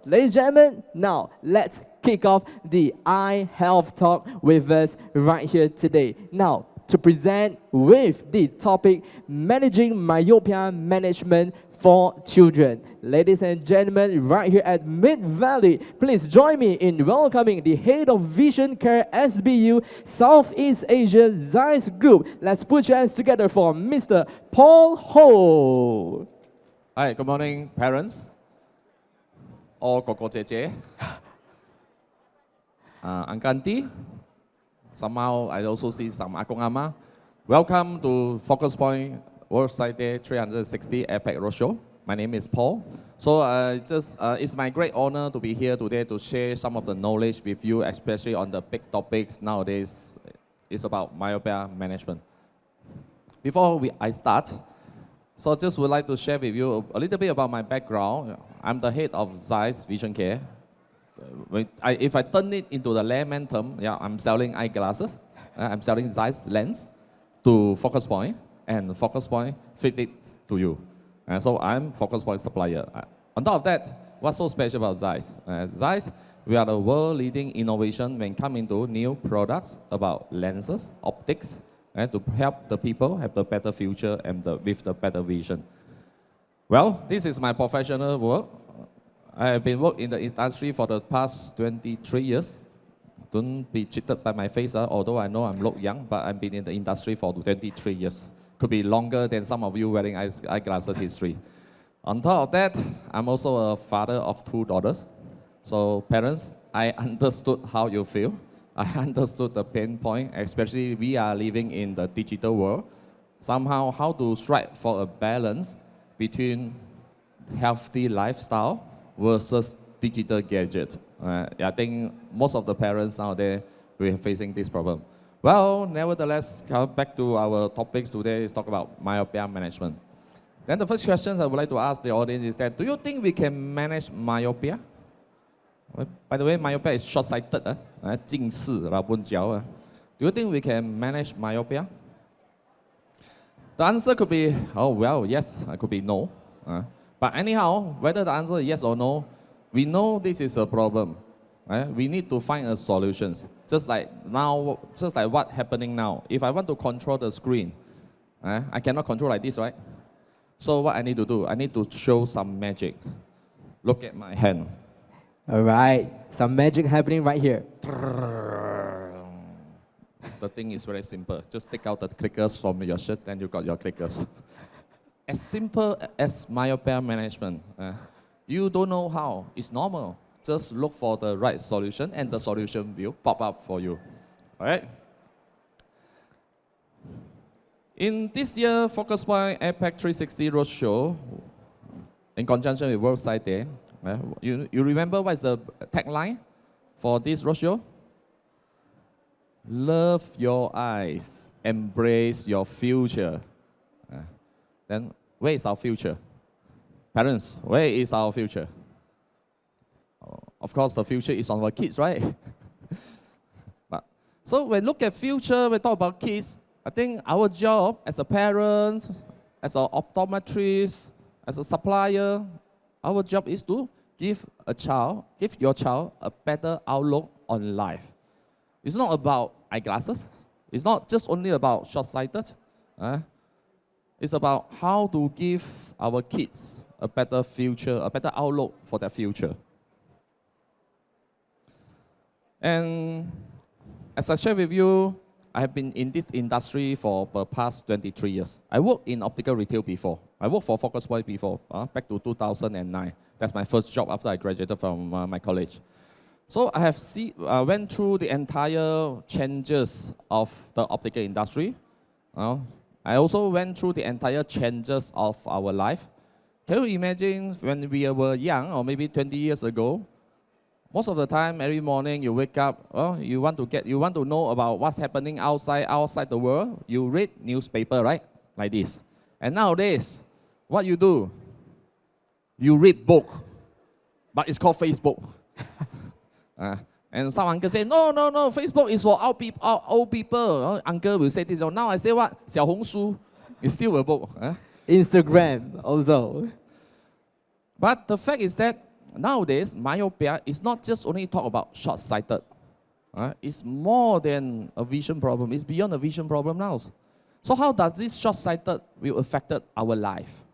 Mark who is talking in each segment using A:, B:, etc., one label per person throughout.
A: Ladies and gentlemen, now let's kick off the eye health talk with us right here today. Now, to present with the topic, Managing Myopia Management for Children. Ladies and gentlemen, right here at Mid-Valley, please join me in welcoming the head of Vision Care SBU, Southeast Asia ZEISS Group. Let's put your hands together for Mr. Paul Ho.
B: Hi, good morning, parents. All Koko Jeje. Uncle Auntie. Somehow I also see some Akong Ama. Welcome to Focus Point World Sight Day 360 APEC Roadshow. My name is Paul. So it's my great honor to be here today to share some of the knowledge with you, especially on the big topics nowadays. It's about myopia management. Before I start, so I just would like to share with you a little bit about my background. I'm the head of ZEISS Vision Care. If I turn it into the layman term, I'm selling eyeglasses. I'm selling ZEISS lens to Focus Point, and Focus Point fit it to you. So I'm Focus Point supplier. On top of that, what's so special about ZEISS? ZEISS, we are the world-leading innovation when coming to new products about lenses, optics, to help the people have the better future and with the better vision. Well, this is my professional work. I have been working in the industry for the past 23 years. Don't be cheated by my face, although I know I'm look young, but I've been in the industry for 23 years. Could be longer than some of you wearing eyeglasses history. On top of that, I'm also a father of 2 daughters. So parents, I understood how you feel. I understood the pain point, especially we are living in the digital world. Somehow, how to strike for a balance between healthy lifestyle versus digital gadget. I think most of the parents nowadays are facing this problem. Well, nevertheless, come back to our topics today is talk about myopia management. Then the first question I would like to ask the audience is that, do you think we can manage myopia? By the way, myopia is short-sighted. 近視, do you think we can manage myopia? The answer could be, oh well, yes, it could be no. But anyhow, whether the answer is yes or no, we know this is a problem. We need to find a solution. Just like now, just like what's happening now. If I want to control the screen, I cannot control like this, right? So what I need to do, I need to show some magic. Look at my hand.
A: All right, some magic happening right here.
B: The thing is very simple. Just take out the clickers from your shirt, then you got your clickers. As simple as myopia management. You don't know how, it's normal. Just look for the right solution and the solution will pop up for you. All right? In this year, Focus Point APEC 360 Roadshow, in conjunction with World Sight Day, you remember what is the tagline for this roadshow? Love your eyes, embrace your future. Then where is our future? Parents, where is our future? Of course, the future is on our kids, right? So when we look at future, we talk about kids. I think our job as a parent, as an optometrist, as a supplier, our job is to give your child a better outlook on life. It's not about eyeglasses. It's not just only about short-sighted. It's about how to give our kids a better future, a better outlook for their future. And as I share with you, I have been in this industry for the past 23 years. I worked in optical retail before. I worked for Focus Point before, back to 2009. That's my first job after I graduated from my college. So I have went through the entire changes of the optical industry. I also went through the entire changes of our life. Can you imagine when we were young, or maybe 20 years ago, most of the time, every morning you wake up, you want to know about what's happening outside the world. You read newspaper, right? Like this. And nowadays, what you do? You read book, but it's called Facebook. And some uncle say, no, Facebook is for old people. Uncle will say this. Now I say what? 小红书 is still a book.
A: Instagram also.
B: But the fact is that nowadays, myopia is not just only talk about short-sighted. It's more than a vision problem. It's beyond a vision problem now. So how does this short-sighted will affect our life?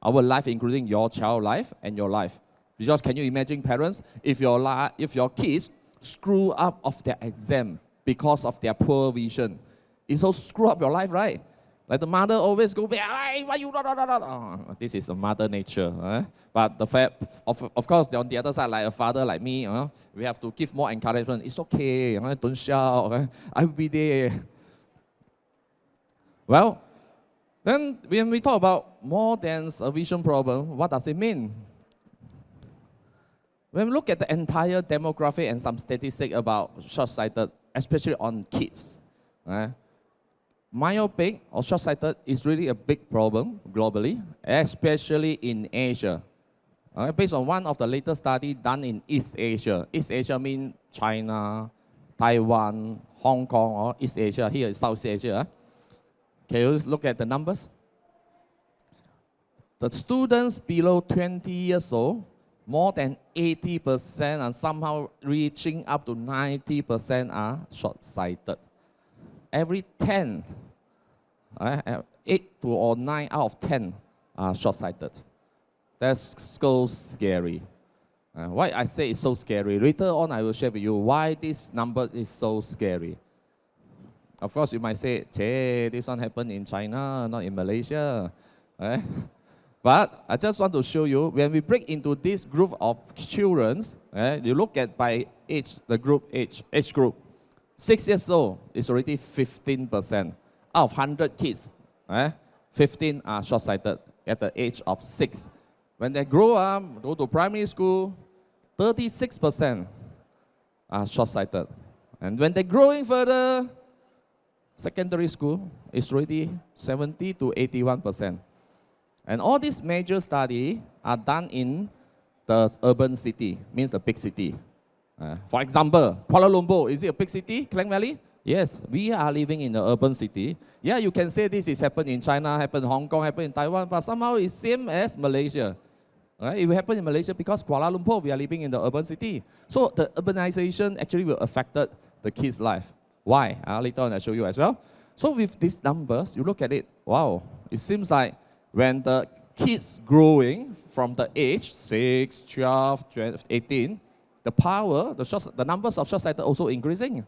B: Our life, including your child life and your life. Because can you imagine, parents, if your kids screw up of their exam because of their poor vision, it will screw up your life, right? Like the mother always go back, why you this is a mother nature. But the fact, of course, on the other side, like a father like me, we have to give more encouragement. It's okay, don't shout, I will be there. Well, then when we talk about more than a vision problem, what does it mean? When we look at the entire demographic and some statistics about short-sighted, especially on kids, myopic or short-sighted is really a big problem globally, especially in Asia. Based on one of the latest studies done in East Asia. East Asia means China, Taiwan, Hong Kong, or East Asia. Here is South Asia. Can you look at the numbers? The students below 20 years old, more than 80% and somehow reaching up to 90% are short-sighted. Every 10, 8 or 9 out of 10 are short-sighted. That's so scary. Why I say it's so scary? Later on, I will share with you why this number is so scary. Of course, you might say, "Che, this one happened in China, not in Malaysia." But I just want to show you, when we break into this group of children, you look at by age, the group age group. 6 years old is already 15%. Out of 100 kids, 15 are short-sighted at the age of 6. When they grow up, go to primary school, 36% are short-sighted. And when they're growing further, secondary school is already 70 to 81%. And all these major studies are done in the urban city, means the big city. For example, Kuala Lumpur, is it a big city, Klang Valley? Yes, we are living in the urban city. Yeah, you can say this is happened in China, happened in Hong Kong, happened in Taiwan, but somehow it's same as Malaysia. It will happen in Malaysia because Kuala Lumpur, we are living in the urban city. So the urbanization actually will affect the kids' life. Why? Later on I'll show you as well. So with these numbers, you look at it, wow, it seems like when the kids growing from the age 6, 12, 18, the power, the numbers of short-sighted also increasing.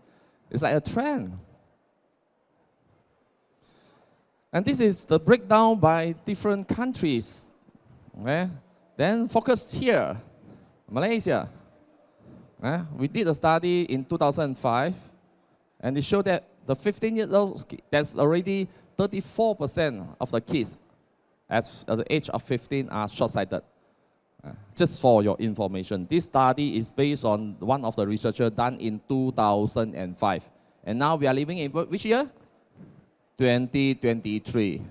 B: It's like a trend. And this is the breakdown by different countries. Then focus here, Malaysia. We did a study in 2005, and it showed that the 15-year-olds, that's already 34% of the kids at the age of 15 are short-sighted. Just for your information, this study is based on one of the researchers done in 2005. And now we are living in which year? 2023,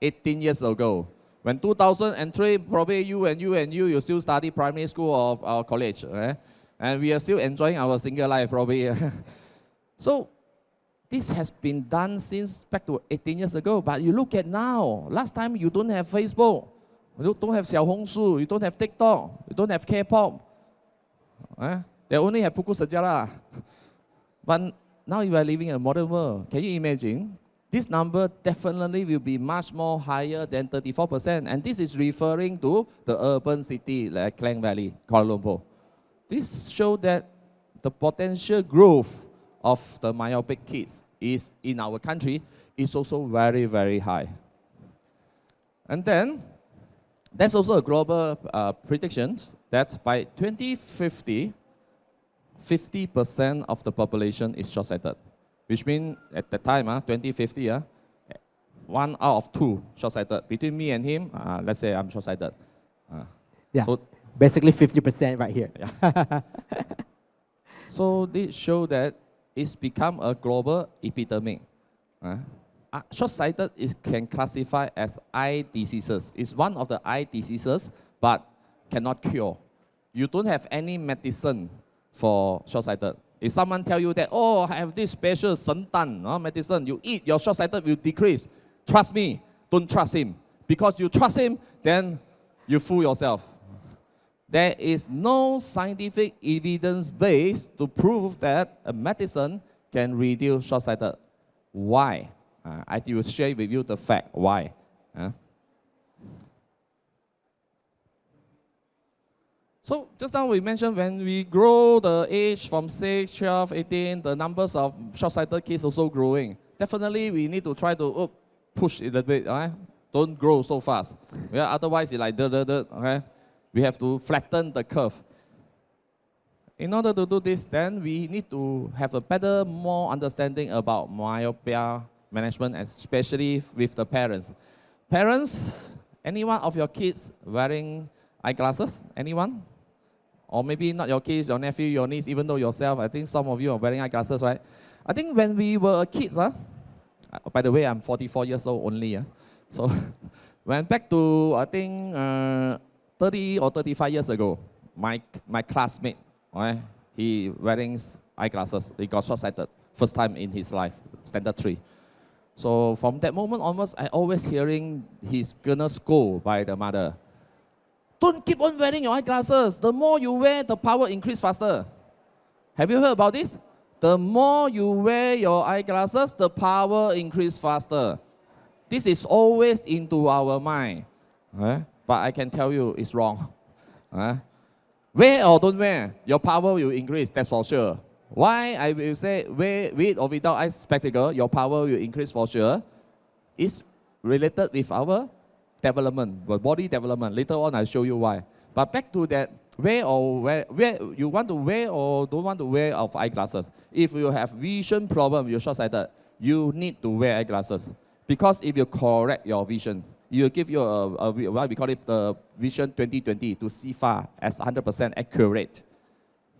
B: 18 years ago. When 2003, probably you still study primary school or college. And we are still enjoying our single life, probably. So this has been done since back to 18 years ago. But you look at now, last time you don't have Facebook, you don't have Xiaohongshu, you don't have TikTok, you don't have K-pop. They only have Puku Sejarah. But now you are living in a modern world. Can you imagine? This number definitely will be much more higher than 34%. And this is referring to the urban city like Klang Valley, Kuala Lumpur. This shows that the potential growth of the myopic kids is in our country is also very, very high. And then there's also a global prediction that by 2050, 50% of the population is short-sighted, which means at the time, 2050, 1 out of 2 short-sighted. Between me and him, let's say I'm short-sighted.
A: Yeah, so basically 50% right here.
B: Yeah. So this shows that it's become a global epidemic. Short-sighted can classify as eye diseases. It's one of the eye diseases, but cannot cure. You don't have any medicine for short-sighted. If someone tell you that, oh, I have this special sentan medicine, you eat, your short-sighted will decrease. Trust me, don't trust him. Because you trust him, then you fool yourself. There is no scientific evidence base to prove that a medicine can reduce short-sighted. Why? I will share with you the fact why. So just now we mentioned when we grow the age from 6, 12, 18, the numbers of short-sighted kids also growing. Definitely we need to try to push it a bit. Don't grow so fast. Yeah, otherwise it's like okay? We have to flatten the curve. In order to do this, then we need to have a better, more understanding about myopia management, especially with the parents. Parents, anyone of your kids wearing eyeglasses? Anyone? Or maybe not your kids, your nephew, your niece, even though yourself. I think some of you are wearing eyeglasses, right? I think when we were kids, by the way, I'm 44 years old only. So when back to, I think, 30 or 35 years ago, my classmate, right, he wearing eyeglasses. He got short-sighted, first time in his life, standard 3. So from that moment onwards, I always hearing he's gonna scold by the mother. Don't keep on wearing your eyeglasses. The more you wear, the power increase faster. Have you heard about this? The more you wear your eyeglasses, the power increase faster. This is always into our mind. But I can tell you it's wrong. Wear or don't wear, your power will increase, that's for sure. Why I will say wear with or without eye spectacle, your power will increase for sure. It's related with our development, body development. Later on, I'll show you why. But back to that, wear you want to wear or don't want to wear of eyeglasses. If you have vision problem, you're short-sighted, you need to wear eyeglasses. Because if you correct your vision, it will give you what we call it the Vision 2020 to see far as 100% accurate.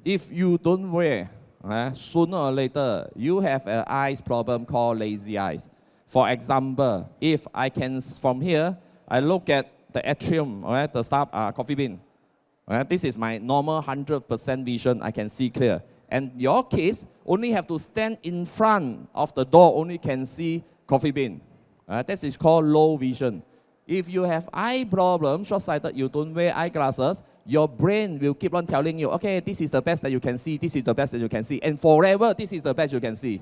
B: If you don't wear, sooner or later, you have an eyes problem called lazy eyes. For example, if I can, from here, I look at the atrium, the staff coffee bean. This is my normal 100% vision, I can see clear. And your case only have to stand in front of the door, only can see coffee bean. This is called low vision. If you have eye problem, short-sighted, you don't wear eyeglasses, your brain will keep on telling you, okay, this is the best that you can see, this is the best that you can see, and forever, this is the best you can see.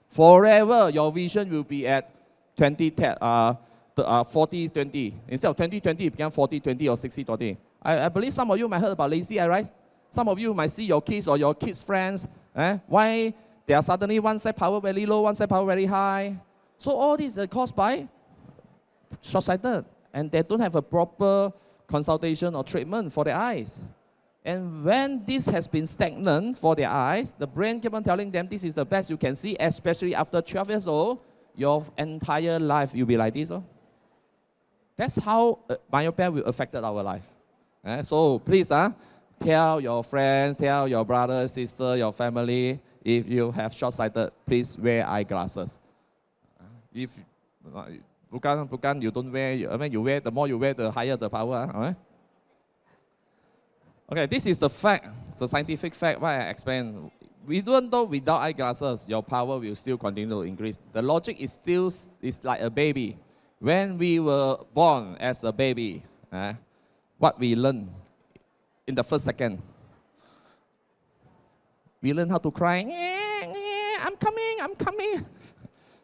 B: Forever, your vision will be at 40-20. Instead of 20-20, it became 40-20 or 60-20. I believe some of you might heard about lazy eye, right? Some of you might see your kids or your kids' friends. Why they are suddenly one side power very low, one side power very high. So all this is caused by short-sighted. And they don't have a proper consultation or treatment for their eyes. And when this has been stagnant for their eyes, the brain keep on telling them this is the best you can see, especially after 12 years old, your entire life you'll be like this. That's how myopia will affect our life. So please tell your friends, tell your brother, sister, your family, if you have short-sighted, please wear eyeglasses. If bukan, you don't wear, I mean you wear, the more you wear, the higher the power. Okay, this is the fact, the scientific fact why I explained. We don't know without eyeglasses, your power will still continue to increase. The logic is still like a baby. When we were born as a baby, what we learn in the first second, we learn how to cry. I'm coming, I'm coming.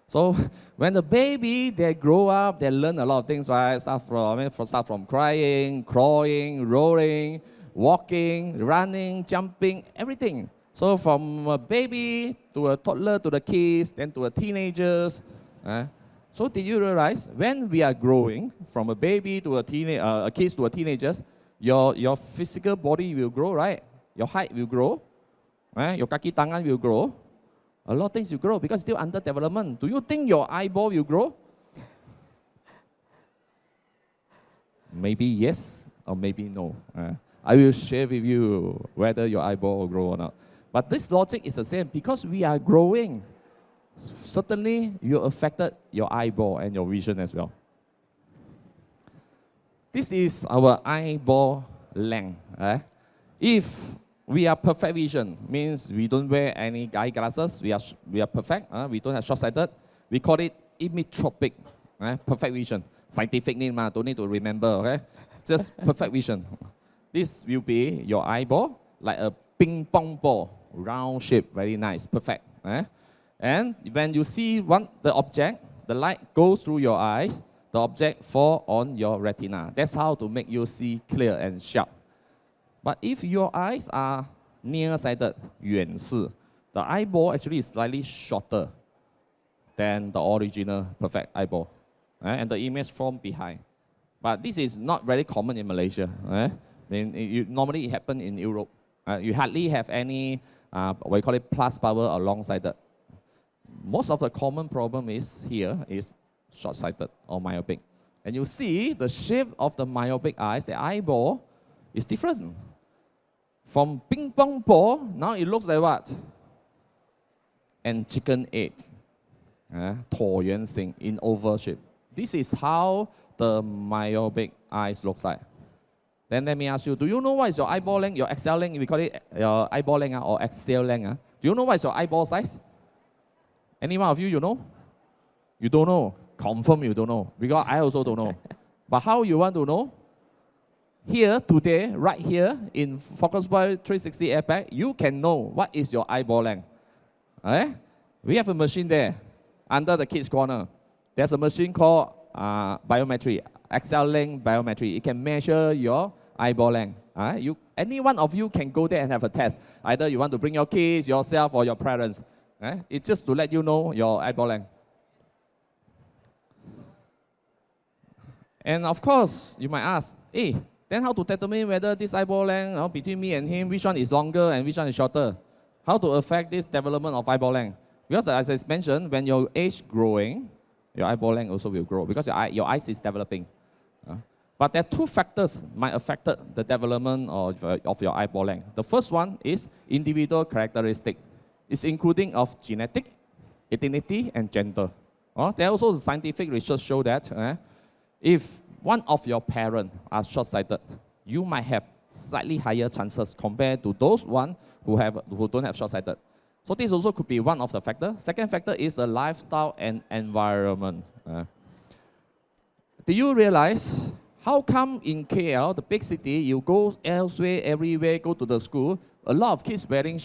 B: So when the baby, they grow up, they learn a lot of things, right? Start from crying, crawling, rolling, walking, running, jumping, everything. So from a baby to a toddler to the kids, then to a teenagers. So did you realize when we are growing from a baby to a kids to a teenagers, your physical body will grow, right? Your height will grow, your kaki tangan will grow. A lot of things will grow because it's still under development. Do you think your eyeball will grow? Maybe yes or maybe no. I will share with you whether your eyeball will grow or not. But this logic is the same because we are growing. Certainly, you affected your eyeball and your vision as well. This is our eyeball length. If we are perfect vision, means we don't wear any eyeglasses, we are perfect, we don't have short-sighted. We call it emmetropic, perfect vision. Scientific name, don't need to remember, okay? Just perfect vision. This will be your eyeball, like a ping pong ball, round shape, very nice, perfect. And when you see the object, the light goes through your eyes, the object fall on your retina. That's how to make you see clear and sharp. But if your eyes are nearsighted, 远视, the eyeball actually is slightly shorter than the original perfect eyeball. And the image from behind. But this is not very common in Malaysia. Normally it happens in Europe. You hardly have any, what you call it, plus power or long-sighted. Most of the common problem is here is short-sighted or myopic. And you see the shape of the myopic eyes, the eyeball, is different. From ping pong ball, now it looks like what? And chicken egg. 椭圆形 in oval shape. This is how the myopic eyes looks like. Then let me ask you, do you know what is your eyeball length, your axial length? We call it your eyeball length or axial length. Do you know what is your eyeball size? Any one of you know? You don't know. Confirm you don't know. Because I also don't know. But how you want to know? Here, today, right here, in Focus Point 360 APEC, you can know what is your eyeball length. We have a machine there, under the kids' corner. There's a machine called biometry, axial length biometry. It can measure your eyeball length. Any one of you can go there and have a test. Either you want to bring your kids, yourself, or your parents. It's just to let you know your eyeball length. And of course, you might ask, hey, then how to determine whether this eyeball length between me and him, which one is longer and which one is shorter? How to affect this development of eyeball length? Because as I mentioned, when your age growing, your eyeball length also will grow because your eyes is developing. But there are two factors might affect the development of your eyeball length. The first one is individual characteristic. It's including of genetic, ethnicity, and gender. There are also scientific research show that if one of your parents are short-sighted, you might have slightly higher chances compared to those who don't have short-sighted. So this also could be one of the factors. Second factor is the lifestyle and environment. Do you realize how come in KL, the big city, you go elsewhere, everywhere, go to the school, a lot of kids wearing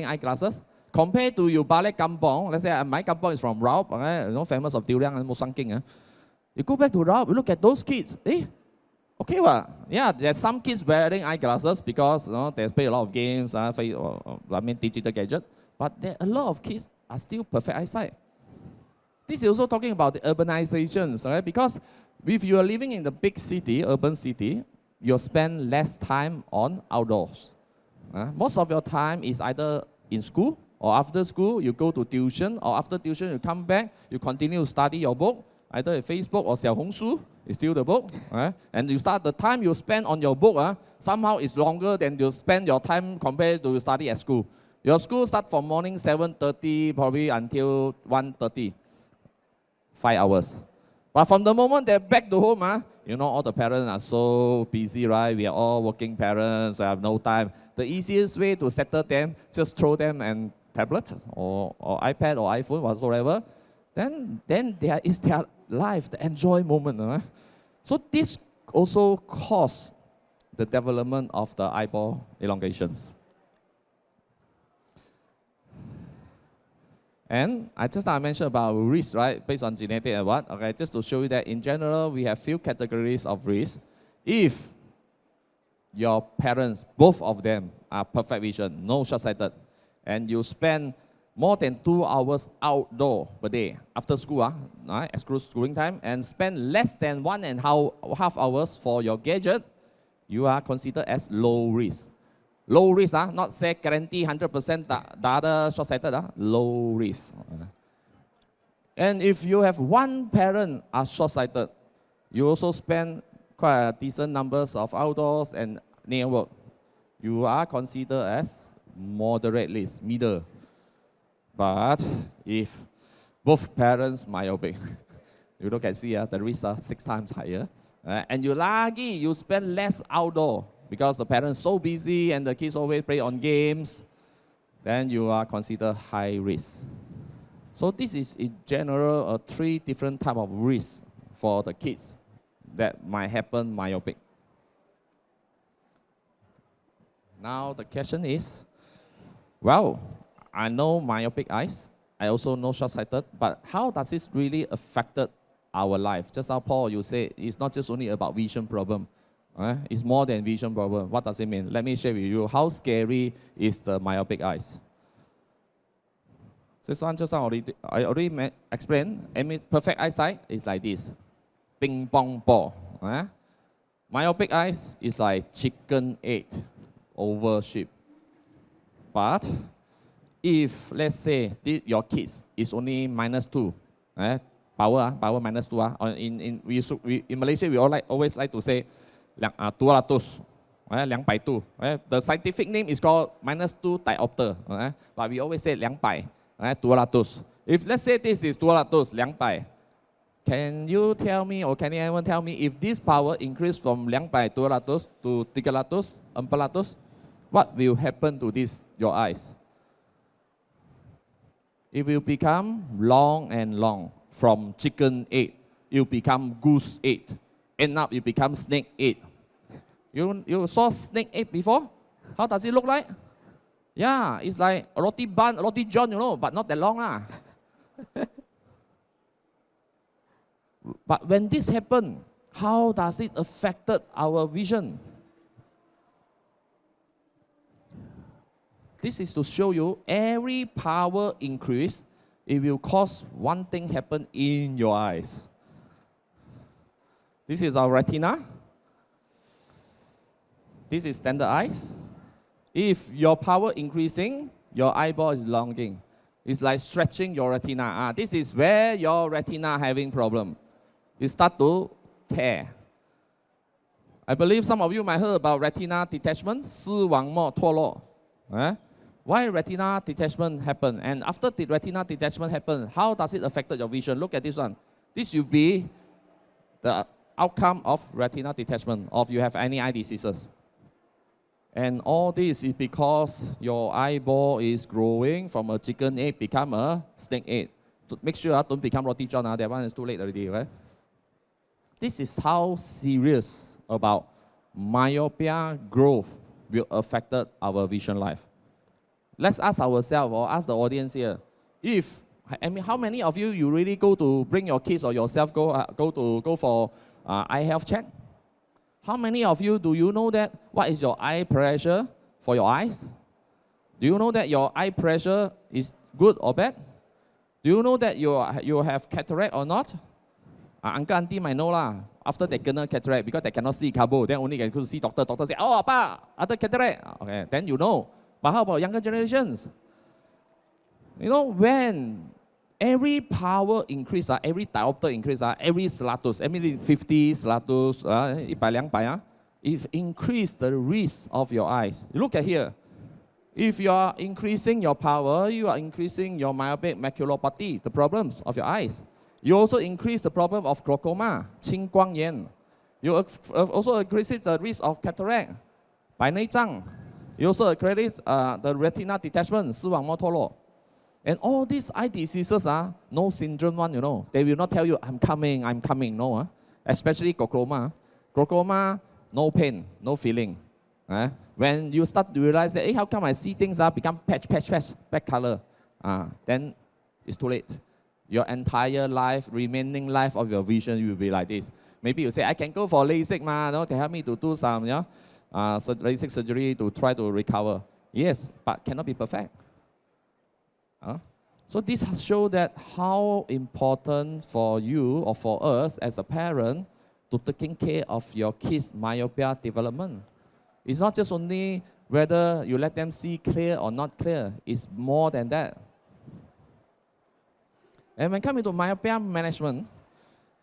B: eyeglasses? Compared to your balik kampong, let's say my kampong is from Raub, famous of durian and musangking. You go back to Raub, you look at those kids. Okay, well, yeah, there's some kids wearing eyeglasses because they play a lot of games, digital gadget. But a lot of kids are still perfect eyesight. This is also talking about the urbanizations, right? Because if you are living in the big city, urban city, you spend less time on outdoors. Most of your time is either in school or after school, you go to tuition, or after tuition, you come back, you continue to study your book, either Facebook or Xiaohongshu, is still the book. And the time you spend on your book, somehow is longer than you spend your time compared to study at school. Your school starts from morning 7:30 probably until 1:30, 5 hours. But from the moment they're back to home, all the parents are so busy, right? We are all working parents, I have no time. The easiest way to settle them, just throw them an tablet or iPad or iPhone, whatsoever. Then there is their life, the enjoy moment. So this also causes the development of the eyeball elongations. And I mentioned about risk, right? Based on genetic and what? Okay, just to show you that in general, we have few categories of risk. If your parents, both of them, are perfect vision, no short-sighted, and you spend more than 2 hours outdoor per day after school, exclude schooling time, and spend less than 1.5 hours for your gadget, you are considered as low risk. Low risk, not say guarantee 100% the other short-sighted, low risk. And if you have one parent are short-sighted, you also spend quite a decent numbers of outdoors and near work. You are considered as moderate risk, middle. But if both parents myopic, you can see the risks are 6 times higher. And you're lucky you spend less outdoor because the parents so busy and the kids always play on games, then you are considered high risk. So this is in general 3 different types of risks for the kids that might happen myopic. Now the question is, well, I know myopic eyes. I also know short-sighted, but how does this really affect our life? Just how Paul, you say, it's not just only about vision problem. It's more than vision problem. What does it mean? Let me share with you. How scary is the myopic eyes? This one just I already explained. Perfect eyesight is like this. Ping pong ball. Myopic eyes is like chicken egg over sheep. But if, let's say, your kids is only -2, power -2. In Malaysia, we always like to say 200, 200. The scientific name is called -2 diopter. But we always say 200, 200. If let's say this is 200, 200. Can you tell me, or can anyone tell me, if this power increase from 200, 200 to 300, 400, what will happen to your eyes? It will become long and long. From chicken egg, you become goose egg. End up, you become snake egg. You saw snake egg before? How does it look like? Yeah, it's like a roti bun, roti john, but not that long. But when this happened, how does it affect our vision? This is to show you every power increase, it will cause one thing happen in your eyes. This is our retina. This is standard eyes. If your power increasing, your eyeball is longing. It's like stretching your retina. This is where your retina having problem. It start to tear. I believe some of you might heard about retina detachment, 视网膜脱落. Why retina detachment happen? And after the retina detachment happen, how does it affect your vision? Look at this one. This will be the outcome of retina detachment, or if you have any eye diseases. And all this is because your eyeball is growing from a chicken egg become a snake egg. To make sure don't become roti john. That one is too late already, right? This is how serious about myopia growth will affect our vision life. Let's ask ourselves, or ask the audience here, how many of you really go to bring your kids or yourself go for eye health check? How many of you do you know that what is your eye pressure for your eyes? Do you know that your eye pressure is good or bad? Do you know that you have cataract or not? Uncle, auntie might know lah. After they kena cataract, because they cannot see carbo, then only can go to see doctor. Doctor say, oh, Appa, other cataract. Okay, then you know. But how about younger generations? When every power increase, every diopter increase, every slatus, every 50 slatus, 100, 200, it increase the risk of your eyes. You look at here. If you are increasing your power, you are increasing your myopic maculopathy, the problems of your eyes. You also increase the problem of glaucoma, 青光眼. You also increase the risk of cataract, 白内障. You also increase the retina detachment, 视网膜脱落. And all these eye diseases no syndrome one, They will not tell you, I'm coming, no. Especially glaucoma. Glaucoma, no pain, no feeling. When you start to realize that, hey, how come I see things become patch, black color? Then it's too late. Your entire life, remaining life of your vision will be like this. Maybe you say, I can go for LASIK, they help me to do some LASIK surgery to try to recover. Yes, but cannot be perfect. So this has shown that how important for you or for us as a parent to taking care of your kids' myopia development. It's not just only whether you let them see clear or not clear. It's more than that. And when coming to myopia management,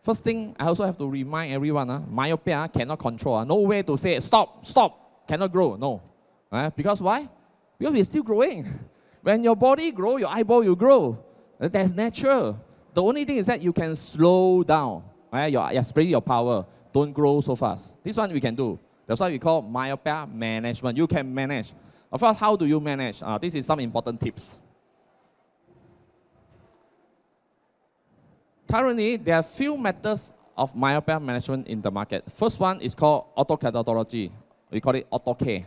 B: first thing I also have to remind everyone, myopia cannot control. No way to say, stop, cannot grow. No. Because why? Because it's still growing. When your body grows, your eyeball will grow. That's natural. The only thing is that you can slow down. Especially your power. Don't grow so fast. This one we can do. That's why we call myopia management. You can manage. Of course, how do you manage? This is some important tips. Currently, there are few methods of myopia management in the market. First one is called autokeratology. We call it AutoK.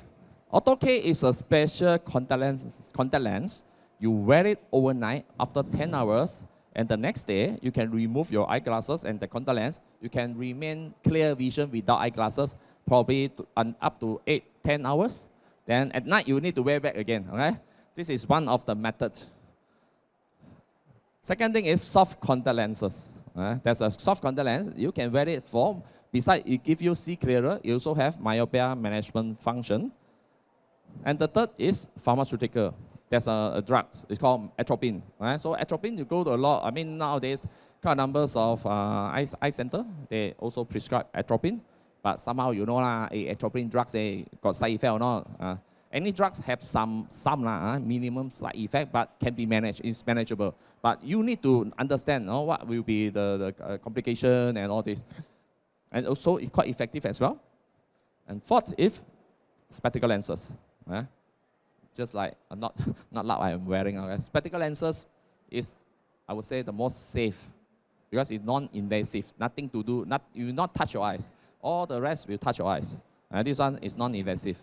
B: Auto-K is a special contact lens. You wear it overnight after 10 hours, and the next day, you can remove your eyeglasses and the contact lens. You can remain clear vision without eyeglasses, probably up to 8-10 hours. Then at night, you need to wear back again, okay? This is one of the methods. Second thing is soft contact lenses. There's a soft contact lens. You can wear it for, besides it gives you see clearer, you also have myopia management function. And the third is pharmaceutical. There's a drug, it's called atropine. So atropine, you go to a lot, I mean nowadays, quite numbers of eye center, they also prescribe atropine. But somehow you know atropine drugs, they got side effect or not. Any drugs have some minimum side effect, but can be managed, it's manageable. But you need to understand what will be the complication and all this. And also it's quite effective as well. And fourth, if spectacle lenses. Just like, not like I'm wearing. Spectacle lenses is, I would say, the most safe because it's non-invasive. Nothing to do, you will not touch your eyes. All the rest will touch your eyes. This one is non-invasive.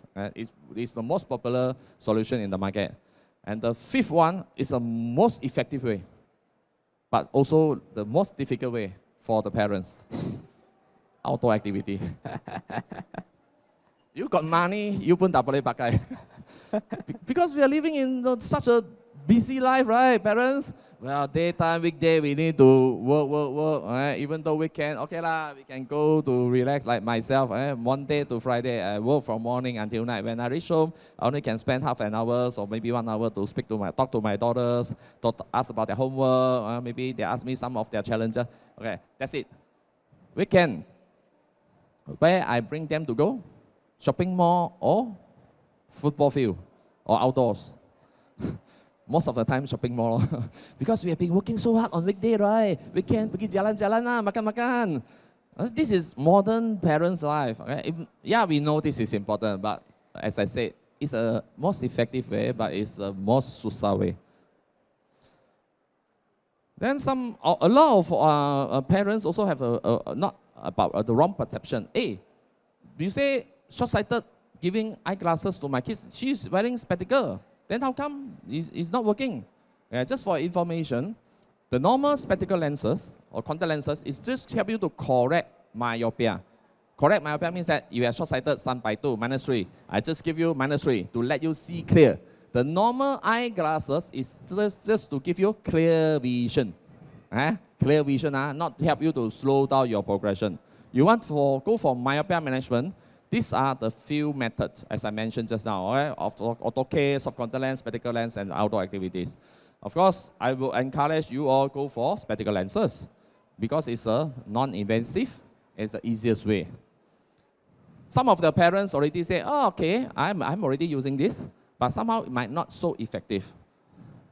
B: It's the most popular solution in the market. And the fifth one is the most effective way, but also the most difficult way for the parents. Outdoor activity. You got money, you pun tak boleh pakai. Because we are living in such a busy life, right, parents? Well, daytime, weekday, we need to work. Even though weekend, okay lah, we can go to relax like myself. Monday to Friday, I work from morning until night. When I reach home, I only can spend half an hour or maybe 1 hour to talk to my daughters, ask about their homework. Maybe they ask me some of their challenges. Okay, that's it. Weekend, where I bring them to go? Shopping mall or football field or outdoors. Most of the time shopping mall. Because we have been working so hard on weekday, right? Weekend pergi jalan-jalan lah, makan-makan. This is modern parents' life. Okay? Yeah, we know this is important, but as I said, it's a most effective way, but it's the most susah way. Then a lot of parents also have the wrong perception. Hey, you say short-sighted, giving eyeglasses to my kids, she's wearing spectacle. Then how come it's not working? Just for information, the normal spectacle lenses or contact lenses is just help you to correct myopia. Correct myopia means that you are short-sighted, sun by 2, -3. I just give you -3 to let you see clear. The normal eyeglasses is just to give you clear vision. Clear vision, not to help you to slow down your progression. You want to go for myopia management, these are the few methods, as I mentioned just now, auto-K, soft contact lens, spectacle lens, and outdoor activities. Of course, I will encourage you all go for spectacle lenses because it's a non-invasive, it's the easiest way. Some of the parents already say, oh, okay, I'm already using this, but somehow it might not so effective.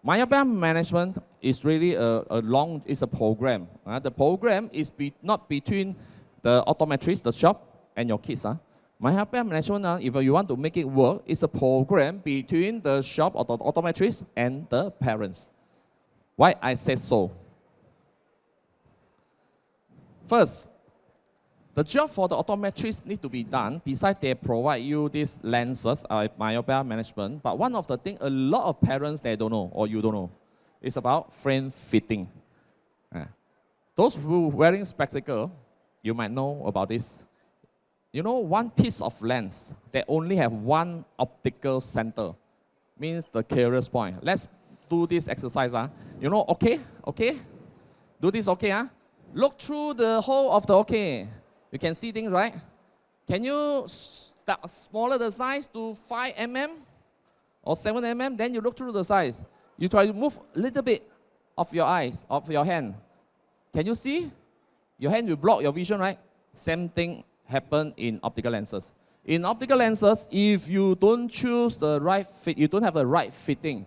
B: Myopia management is really it's a program. The program is not between the optometrist, the shop, and your kids. Myopia management, if you want to make it work, is a program between the shop or the optometrist and the parents. Why I say so? First, the job for the optometrist need to be done. Besides, they provide you these lenses, myopia management. But one of the things a lot of parents they don't know, or you don't know, is about frame fitting. Those who wearing spectacle, you might know about this. You know, one piece of lens, they only have one optical center, means the clearest point. Let's do this exercise. You know, okay? Do this, okay? Look through the whole of the okay. You can see things, right? Can you start smaller the size to 5 mm or 7 mm? Then you look through the size. You try to move a little bit of your eyes, of your hand. Can you see? Your hand will block your vision, right? Same thing happen in optical lenses. In optical lenses, if you don't choose the right fit, you don't have the right fitting,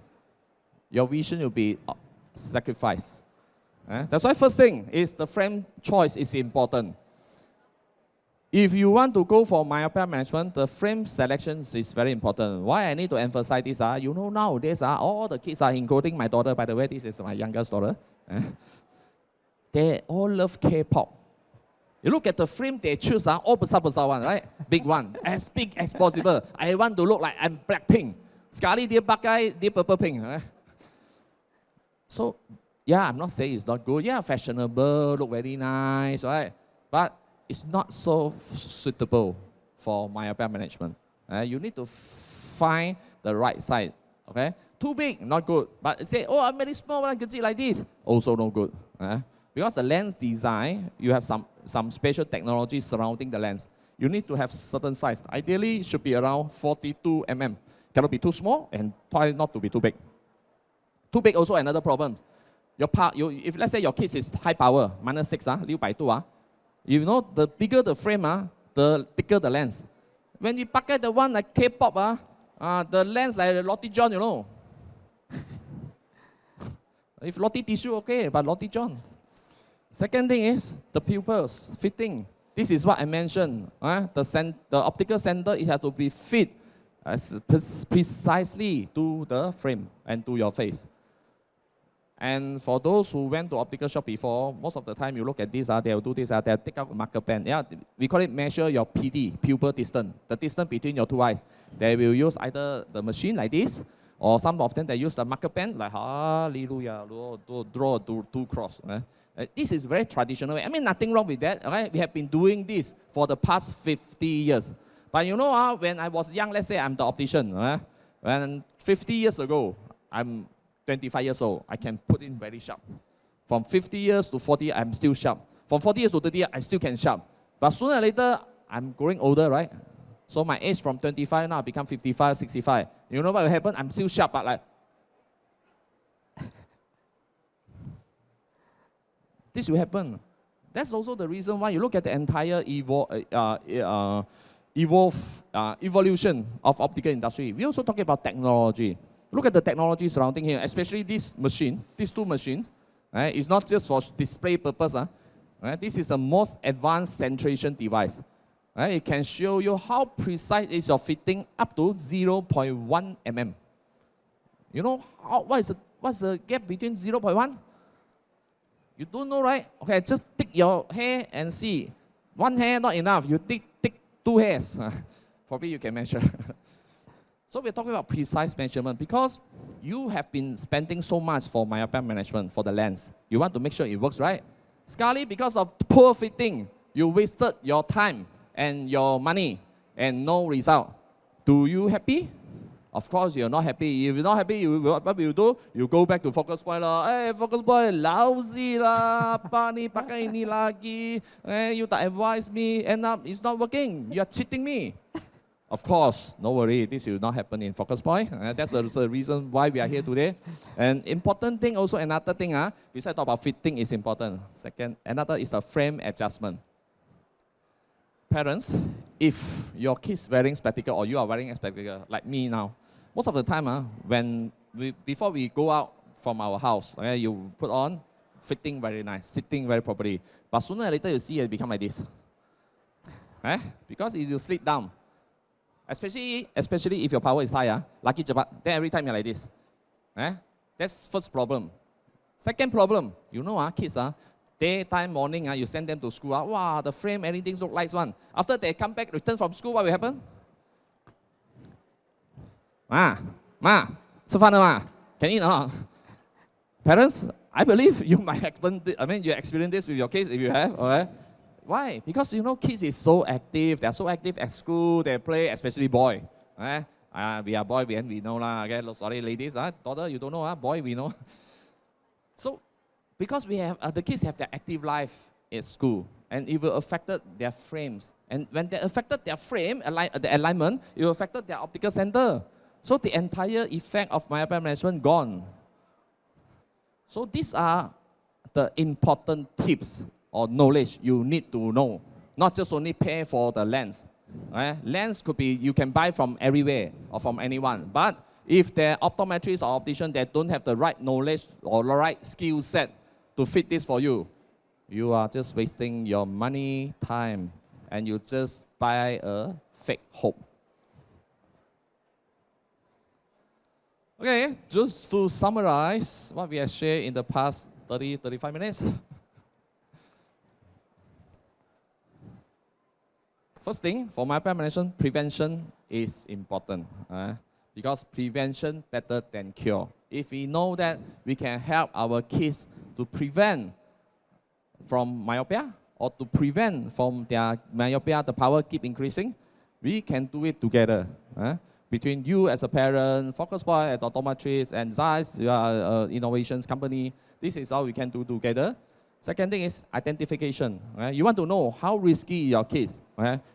B: your vision will be sacrificed. That's why first thing is the frame choice is important. If you want to go for myopia management, the frame selection is very important. Why I need to emphasize this? You know nowadays, all the kids, including my daughter, by the way, this is my youngest daughter, they all love K-pop. You look at the frame they choose, all besar one, right? Big one, as big as possible. I want to look like I'm Blackpink. Sekali dia pakai, dia purple pink. Right? So, yeah, I'm not saying it's not good. Yeah, fashionable, look very nice, right? But it's not so suitable for myopia management. You need to find the right size, okay? Too big, not good. But say, oh, I'm very small, I can see like this. Also no good. Because the lens design, you have some special technology surrounding the lens. You need to have certain size. Ideally, it should be around 42 mm. Cannot be too small and try not to be too big. Too big also another problem. If let's say your kids is high power, -6, 600, you know, the bigger the frame, the thicker the lens. When you pakai the one like K-pop, the lens like Lottie John, you know. If Lottie tissue, okay, but Lottie John. Second thing is the pupils, fitting. This is what I mentioned. The optical center, it has to be fit precisely to the frame and to your face. And for those who went to optical shop before, most of the time you look at this, they'll do this, they'll take out a marker pen. Yeah, we call it measure your PD, pupil distance, the distance between your two eyes. They will use either the machine like this, or some of them they use the marker pen, like hallelujah, draw two cross. This is very traditional. I mean, nothing wrong with that. Okay? We have been doing this for the past 50 years. But you know, when I was young, let's say I'm the optician. When 50 years ago, I'm 25 years old, I can put in very sharp. From 50 years to 40, I'm still sharp. From 40 years to 30, I still can sharp. But sooner or later, I'm growing older, right? So my age from 25 now become 55, 65. You know what will happen? I'm still sharp, but like, this will happen. That's also the reason why you look at the entire evolution of optical industry. We also talk about technology. Look at the technology surrounding here, especially this machine, these two machines. It's not just for display purpose. This is the most advanced centration device. It can show you how precise is your fitting up to 0.1 mm. You know what's the gap between 0.1? You don't know, right? Okay, just take your hair and see. One hair not enough. You take two hairs. Probably you can measure. So we're talking about precise measurement because you have been spending so much for myopia management for the lens. You want to make sure it works right. Sekali, because of poor fitting, you wasted your time and your money and no result. Do you happy? Of course, you're not happy. If you're not happy, what will you do? You go back to focus point. Hey, focus point, lousy lah. Apa ni pakai ini lagi? You tak advise me. End up, it's not working. You are cheating me. Of course, no worry, this will not happen in focus point. That's the reason why we are here today. And important thing also, another thing, besides talk about fitting is important. Second, another is a frame adjustment. Parents, if your kid's wearing spectacle or you are wearing a spectacle, like me now, most of the time, before we go out from our house, you put on, fitting very nice, sitting very properly. But sooner or later, you see it become like this. Because it will slip down. Especially if your power is high, lucky cepat, then every time you're like this. That's first problem. Second problem, you know, kids, daytime, morning, you send them to school, wow, the frame, everything looks nice one. After they come back, return from school, what will happen? Ma, 吃饭了吗? Can you not? Parents, I believe you might happen, you experience this with your kids if you have, okay? Why? Because you know kids is so active. They're so active at school. They play, especially boy. We are boy, we know lah. Okay, sorry, ladies. Daughter, you don't know. Boy, we know. So, because we have the kids have their active life at school, and it will affect their frames. And when they affected their frame, the alignment, it will affect their optical center. So the entire effect of myopia management gone. So these are the important tips or knowledge you need to know. Not just only pay for the lens. Lens could be, you can buy from everywhere or from anyone. But if they're optometrists or opticians that don't have the right knowledge or the right skill set to fit this for you, you are just wasting your money, time, and you just buy a fake hope. Okay, just to summarize what we have shared in the past 30, 35 minutes. First thing, for myopia management, prevention is important. Because prevention better than cure. If we know that we can help our kids to prevent from myopia or to prevent from their myopia, the power keep increasing, we can do it together. Between you as a parent, Focus Point as optometrist, and ZEISS innovations company, this is all we can do together. Second thing is identification. You want to know how risky your kids.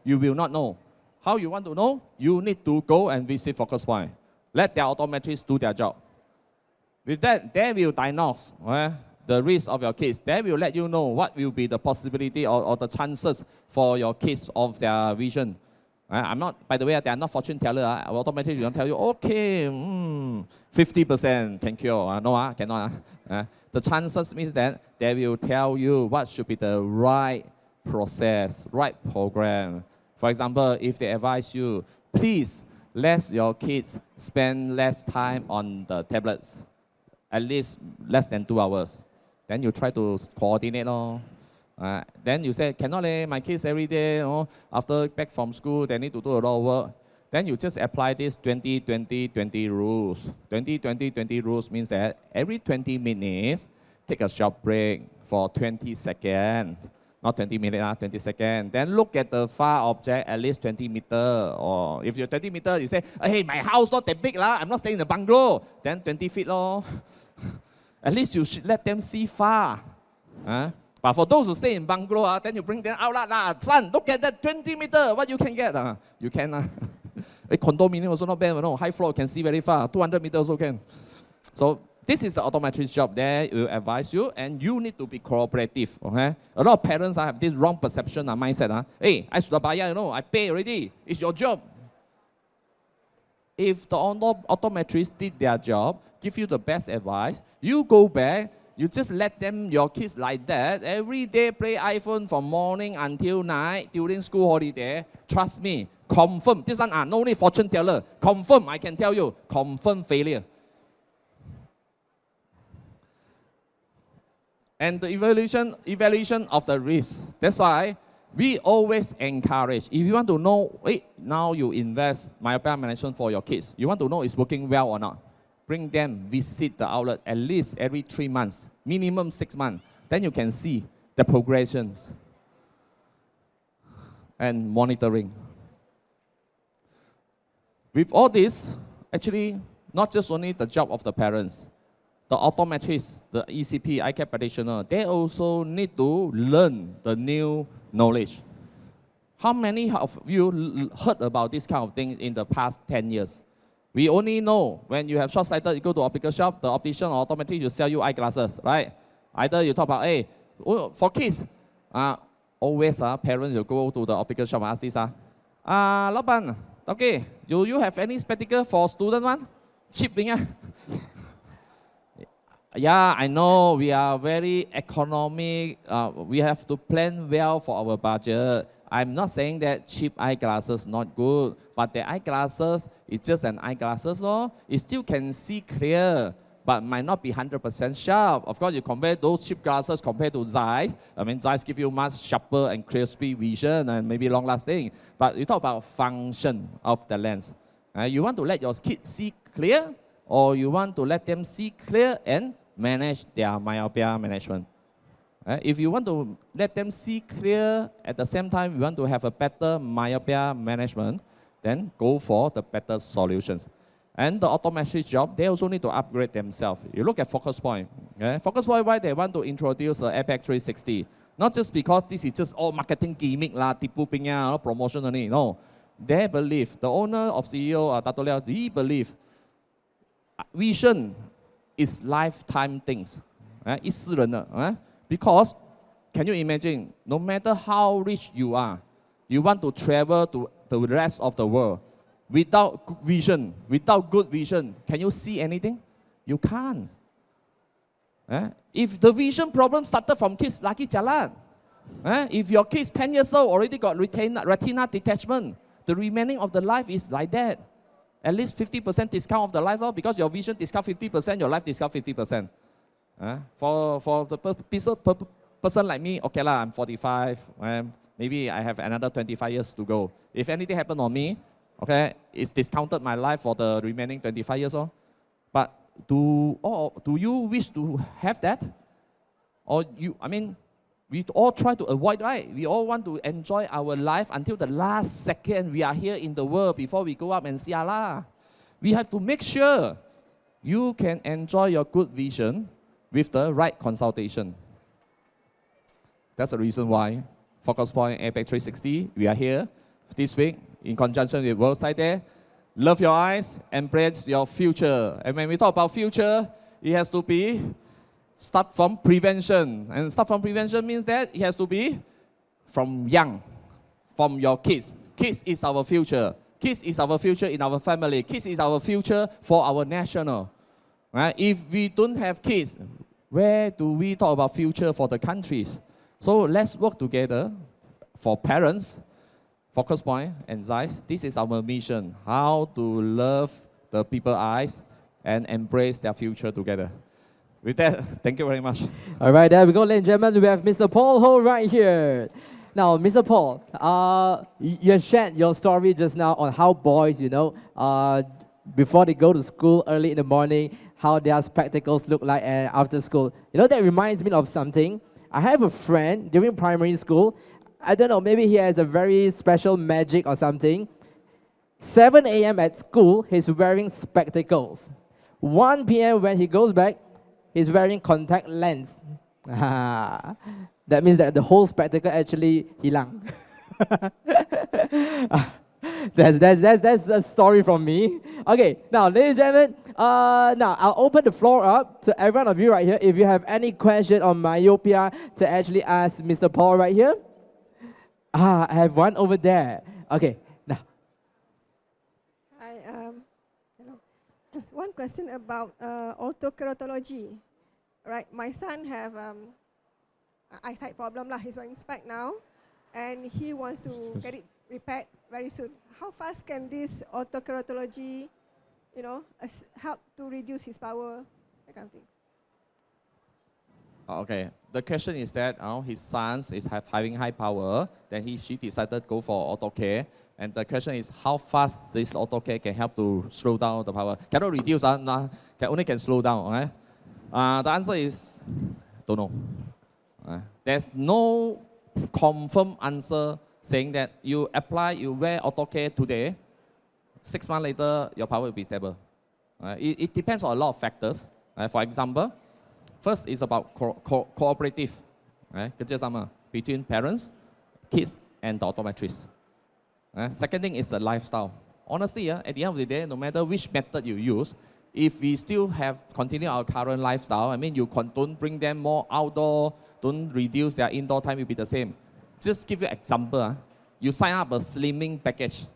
B: You will not know. How you want to know? You need to go and visit Focus Point. Let their optometrists do their job. With that, they will diagnose the risk of your kids. They will let you know what will be the possibility or the chances for your kids of their vision. I'm not, by the way, they are not fortune teller. Our optometrist will tell you, okay, 50% can cure. No, cannot. The chances means that they will tell you what should be the right process, right program. For example, if they advise you, please let your kids spend less time on the tablets, at least less than 2 hours. Then you try to coordinate. Then you say, cannot my kids every day, after back from school, they need to do a lot of work. Then you just apply this 20-20-20 rules. 20-20-20 rules means that every 20 minutes, take a short break for 20 seconds. Not 20 minutes, 20 seconds. Then look at the far object at least 20 meters. Or if you're 20 meters, you say, hey, my house not that big, I'm not staying in the bungalow. Then 20 feet. At least you should let them see far. But for those who stay in bungalow, then you bring them out. Son, look at that 20 meters, what you can get. You can. A condominium also not bad. High floor can see very far. 200 meters also can. So this is the optometrist's job. They will advise you, and you need to be cooperative. A lot of parents have this wrong perception and mindset. Hey, I sudah bayar, I pay already. It's your job. If the optometrist did their job, give you the best advice, you go back, you just let them, your kids like that, every day play iPhone from morning until night during school holiday. Trust me, confirm. This one, no need fortune teller. Confirm, I can tell you, confirm failure. And the evaluation of the risk. That's why we always encourage, if you want to know, now you invest myopia management for your kids, you want to know it's working well or not, bring them visit the outlet at least every 3 months, minimum 6 months. Then you can see the progressions and monitoring. With all this, actually, not just only the job of the parents, the optometrists, the ECP, eye care practitioner, they also need to learn the new knowledge. How many of you heard about this kind of thing in the past 10 years? We only know when you have short-sighted, you go to optical shop, the optician or optometrist will sell you eyeglasses, right? Either you talk about, hey, for kids, always parents will go to the optical shop and ask this, Lao Ban, okay, do you have any spectacle for student one? Cheap thing, Yeah, I know we are very economic. We have to plan well for our budget. I'm not saying that cheap eyeglasses not good, but the eyeglasses is just an eyeglasses. It still can see clear, but might not be 100% sharp. Of course, you compare those cheap glasses compared to ZEISS. I mean, ZEISS give you much sharper and crispy vision and maybe long-lasting. But you talk about function of the lens. You want to let your kids see clear, or you want to let them see clear and manage their myopia management. If you want to let them see clear, at the same time you want to have a better myopia management, then go for the better solutions. And the optometrist's job, they also need to upgrade themselves. You look at Focus Point. Focus Point, why they want to introduce the APEC 360? Not just because this is just all marketing gimmick, tipu pinya, promotion only. No, they believe, the owner of CEO, Dato' Liao, he believe vision is lifetime things. Because, can you imagine, no matter how rich you are, you want to travel to the rest of the world, without vision, without good vision, can you see anything? You can't. If the vision problem started from kids, lucky jalan. If your kids 10 years old already got retina detachment, the remaining of the life is like that. At least 50% discount of the life, because your vision discount 50%, your life discount 50%. For the person like me, okay I'm 45, Maybe I have another 25 years to go. If anything happened on me, okay, it's discounted my life for the remaining 25 years. But do you wish to have that? Or we all try to avoid, right? We all want to enjoy our life until the last second we are here in the world before we go up and see Allah. We have to make sure you can enjoy your good vision with the right consultation. That's the reason why Focus Point APEC 360, we are here this week in conjunction with World Sight Day. Love your eyes, embrace your future. And when we talk about future, it has to be start from prevention. And start from prevention means that it has to be from young, from your kids. Kids is our future. Kids is our future in our family. Kids is our future for our national. Right? If we don't have kids, where do we talk about future for the countries? So let's work together for parents, Focus Point and ZEISS. This is our mission, how to love the people's eyes and embrace their future together. With that, thank you very much.
A: All right, there we go, ladies and gentlemen. We have Mr. Paul Ho right here. Now, Mr. Paul, you shared your story just now on how boys, before they go to school early in the morning, how their spectacles look like and after school. That reminds me of something. I have a friend during primary school. I don't know, maybe he has a very special magic or something. 7 a.m. at school, he's wearing spectacles. 1 p.m. when he goes back, he's wearing contact lens. That means that the whole spectacle actually hilang. That's a story from me. Okay, now, ladies and gentlemen, now I'll open the floor up to every one of you right here. If you have any question on myopia to actually ask Mr. Paul right here. I have one over there. Okay, now.
C: Hi, hello. One question about autokeratology. Right, my son have eyesight problem lah. He's wearing spec now, and he wants to get it repaired very soon. How fast can this autokeratology, help to reduce his power, that kind of thing?
B: Okay, the question is that his son is having high power, then she decided to go for auto care. And the question is how fast this auto care can help to slow down the power. Cannot reduce, only can slow down. Okay? The answer is, don't know. There's no confirmed answer saying that you wear auto care today, 6 months later, your power will be stable. It depends on a lot of factors. For example, first is about cooperative, kerjasama between parents, kids, and the optometrist. Second thing is the lifestyle. Honestly, at the end of the day, no matter which method you use, if we still continue our current lifestyle, you don't bring them more outdoor, don't reduce their indoor time, will be the same. Just give you an example. You sign up a slimming package.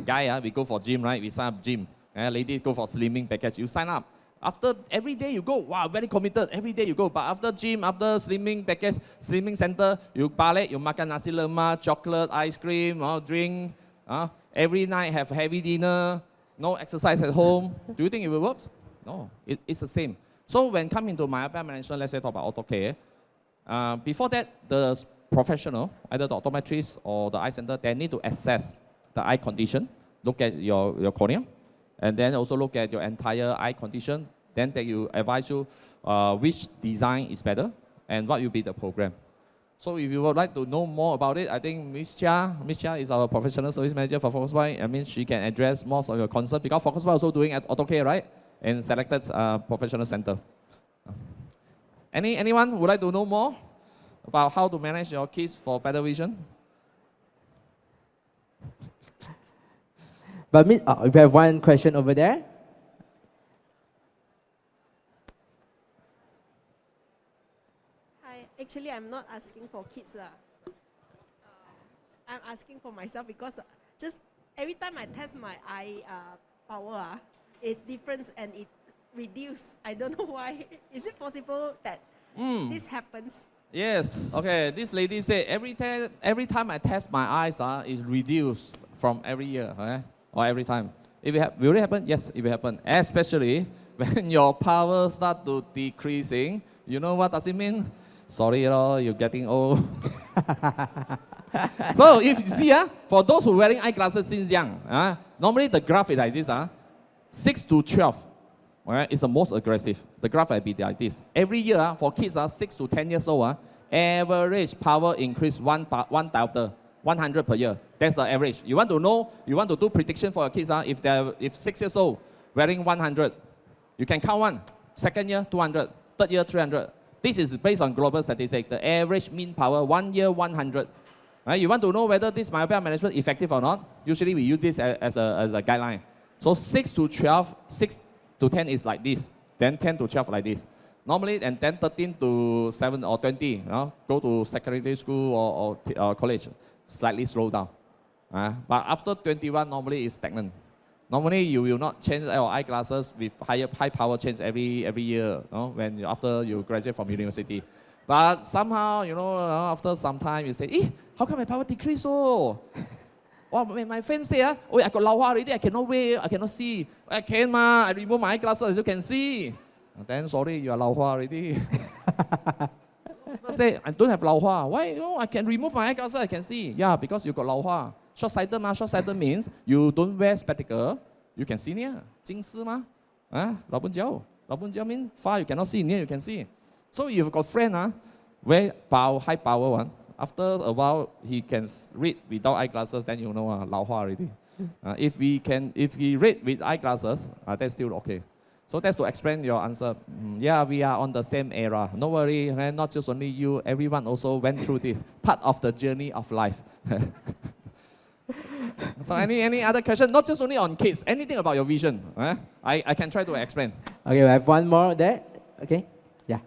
B: Guy, we go for gym, right? We sign up gym. Ladies go for slimming package. You sign up. After every day you go, wow, very committed. Every day you go. But after gym, after slimming package, slimming center, you balik, you makan nasi lemak, chocolate, ice cream, drink. Every night have heavy dinner, no exercise at home. Do you think it will work? No, it's the same. So when come into myopia management, let's say talk about auto care. Before that, the professional, either the optometrist or the eye center, they need to assess the eye condition, look at your cornea, and then also look at your entire eye condition. Then they will advise you which design is better and what will be the program. So if you would like to know more about it, I think Ms. Chia is our professional service manager for Focus Point. She can address most of your concerns because Focus Point also doing auto care, right? And selected professional center. Anyone would like to know more about how to manage your kids for better vision?
A: But we have one question over there.
D: Hi, actually I'm not asking for kids. I'm asking for myself because just every time I test my eye power, it differs and it reduces. I don't know why. Is it possible that this happens?
B: Yes. Okay. This lady said every time I test my eyes, it's reduced from every year, or every time. Will it happen? Yes, it will happen. Especially when your power start to decreasing. You know what does it mean? Sorry, you're getting old. So if you see, for those who are wearing eyeglasses since young, normally the graph is like this. 6 to 12 is the most aggressive. The graph will be like this. Every year, for kids 6 to 10 years old, average power increase 1 diopter, 100 per year. That's the average. You want to know, you want to do prediction for your kids, if 6 years old, wearing 100, you can count one. Second year, 200. Third year, 300. This is based on global statistics. The average mean power, 1 year, 100. You want to know whether this myopia management is effective or not? Usually we use this as a guideline. So 6 to 12, 6 to 10 is like this. Then 10 to 12 like this. Normally, and then 13 to 7 or 20, go to secondary school or college, slightly slow down. But after 21, normally it's stagnant. Normally, you will not change your eyeglasses with high power change every year, when after you graduate from university. But somehow, after some time, you say, how come my power decrease so? Well, my friends say, oh, I got lao hua already, I cannot wear, I cannot see. I can, I remove my eyeglasses, as you can see. Then, sorry, you are lao hua already. People say, I don't have lao hua. Why? I can remove my eyeglasses, I can see. Yeah, because you got lao hua. Short-sighted, short-sighted means you don't wear spectacle, you can see near. 近视吗? 老本胶. 老本胶 means far you cannot see, near you can see. So you've got friend, wear high power one. After a while, he can read without eyeglasses, then you know, lao hua already. If he read with eyeglasses, that's still okay. So that's to explain your answer. Yeah, we are on the same era. No worry, not just only you, everyone also went through this. Part of the journey of life. So any other question? Not just only on kids, anything about your vision. I can try to explain.
A: Okay, we have one more there. Okay, yeah.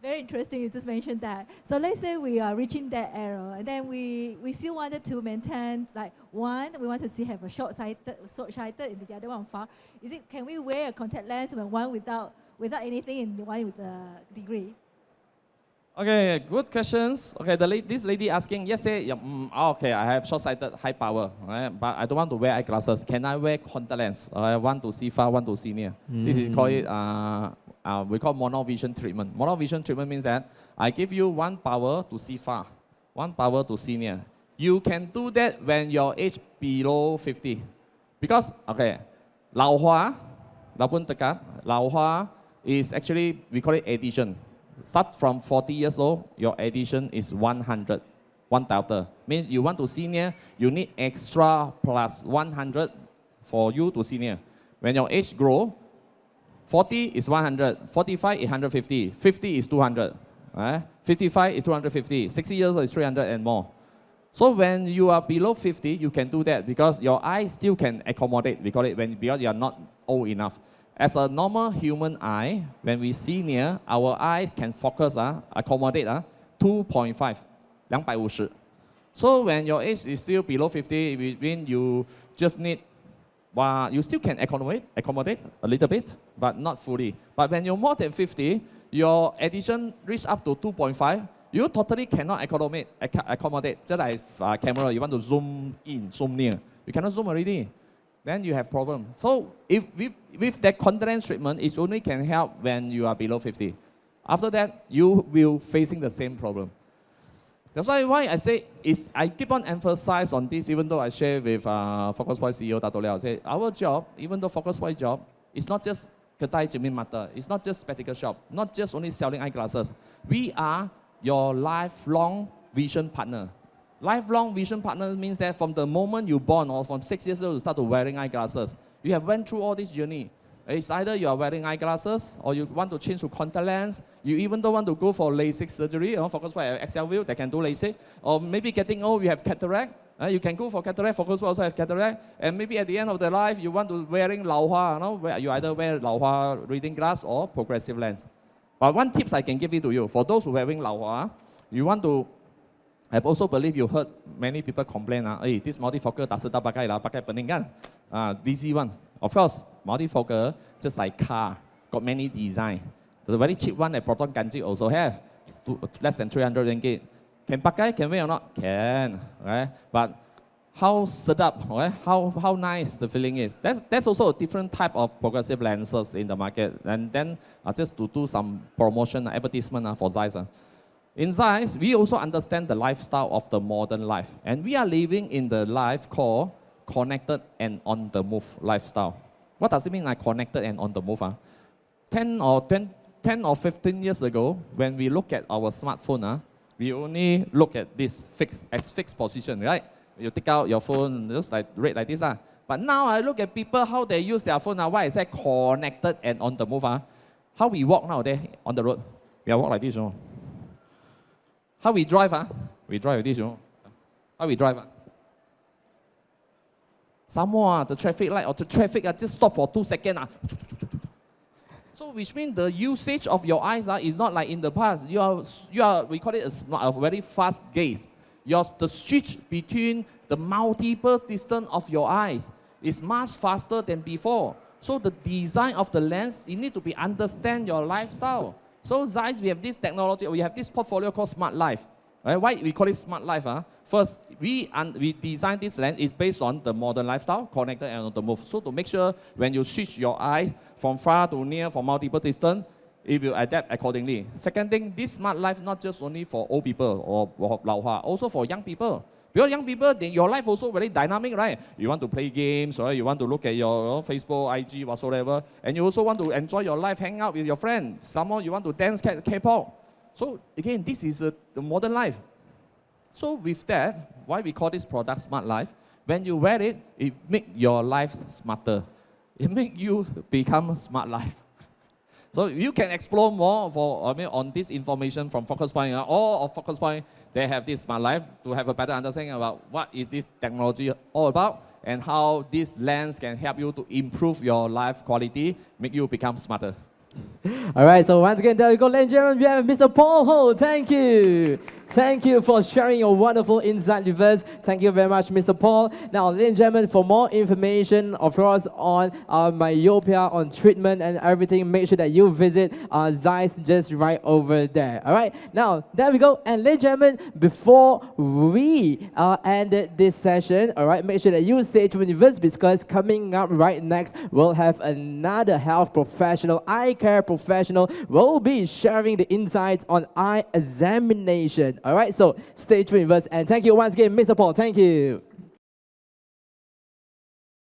E: Very interesting, you just mentioned that. So let's say we are reaching that era, and then we still wanted to maintain, like one, we want to see have a short-sighted, and the other one far. Can we wear a contact lens when one without anything and one with a degree?
B: Okay, good questions. Okay, this lady asking, yes, say, okay, I have short-sighted, high power, right? But I don't want to wear eyeglasses. Can I wear contact lens? I want to see far, want to see near. This is called we call monovision treatment. Monovision treatment means that I give you 1 power to see far, 1 power to see near. You can do that when your age below 50. Because, okay, lao hua, lao pun tekat, lao hua is actually, we call it addition. Start from 40 years old, your addition is 100, 1 diopter. Means you want to see near, you need extra plus 100 for you to see near. When your age grow, 40 is 100, 45 is 150, 50 is 200, 55 is 250, 60 years old is 300 and more. So when you are below 50, you can do that because your eye still can accommodate, we call it, because you are not old enough. As a normal human eye, when we see near, our eyes can focus, accommodate 2.5, 250. So when your age is still below 50, it means you just need, you still can accommodate a little bit, but not fully. But when you're more than 50, your addition reach up to 2.5, you totally cannot accommodate. Just like camera, you want to zoom in, zoom near. You cannot zoom already. Then you have problem. So if with that contact lens treatment, it only can help when you are below 50. After that, you will facing the same problem. That's why I say I keep on emphasize on this, even though I share with Focus Point CEO Dato Liao. I say our job, even though Focus Point job, is not just kedai Jimin Mata. It's not just spectacle shop. Not just only selling eyeglasses. We are your lifelong vision partner. Lifelong vision partner means that from the moment you're born or from 6 years old, you start to wearing eyeglasses. You have went through all this journey. It's either you are wearing eyeglasses or you want to change to contact lens. You even don't want to go for LASIK surgery. Focus Point XL view, they can do LASIK. Or maybe getting old, you have cataract. You can go for cataract. Focus Point also have cataract. And maybe at the end of the life, you want to wearing lao hua. You either wear lao hua reading glass or progressive lens. But one tips I can give it to you. For those who are wearing lao hua, you want to, I also believe you heard many people complain, hey, this multifocal tak sedap pakai pening kan? DC one. Of course, multifocal, just like car, got many design. The very cheap one at Proton Ganji also have, less than 300 ringgit. Can pakai, can wear or not? Can, right? But how sedap, right? How nice the feeling is. That's also a different type of progressive lenses in the market. And then just to do some promotion, advertisement for ZEISS. In ZEISS, we also understand the lifestyle of the modern life. And we are living in the life called connected and on-the-move lifestyle. What does it mean like connected and on-the-move? 10 or 15 years ago, when we look at our smartphone, we only look at this fixed position, right? You take out your phone, just like red like this. But now I look at people, how they use their phone. Why is that connected and on the move? How we walk nowadays on the road? We are walk like this, you know. How we drive? We drive like this, you know. How we drive? Some more, the traffic light or the traffic just stop for 2 seconds. So which means the usage of your eyes is not like in the past. You are we call it a very fast gaze. The switch between the multiple distance of your eyes is much faster than before. So the design of the lens, you need to be understand your lifestyle. So ZEISS, we have this technology, we have this portfolio called Smart Life. Right? Why we call it Smart Life? First, we design this lens is based on the modern lifestyle, connected and on the move. So to make sure when you switch your eyes from far to near, from multiple distance, it will adapt accordingly. Second thing, this Smart Life not just only for old people or 老花, also for young people. Because young people, then your life also very dynamic, right? You want to play games, or you want to look at your Facebook, IG, whatsoever, and you also want to enjoy your life, hang out with your friends. Some more you want to dance K-pop. So again, this is the modern life. So with that, why we call this product Smart Life? When you wear it, it makes your life smarter. It makes you become Smart Life. So you can explore more on this information from Focus Point. All of Focus Point, they have this Smart Life to have a better understanding about what is this technology all about and how this lens can help you to improve your life quality, make you become smarter.
A: All right, so once again, there we go, ladies and gentlemen, we have Mr. Paul Ho. Thank you. Thank you for sharing your wonderful insight with us. Thank you very much, Mr. Paul. Now, ladies and gentlemen, for more information, of course, on myopia, on treatment and everything, make sure that you visit ZEISS just right over there. All right, now, there we go. And ladies and gentlemen, before we end this session, all right, make sure that you stay tuned with us because coming up right next, we'll have another health professional, eye care professional, will be sharing the insights on eye examination. All right, so stay tuned with us, and thank you once again, Mr. Paul. Thank you.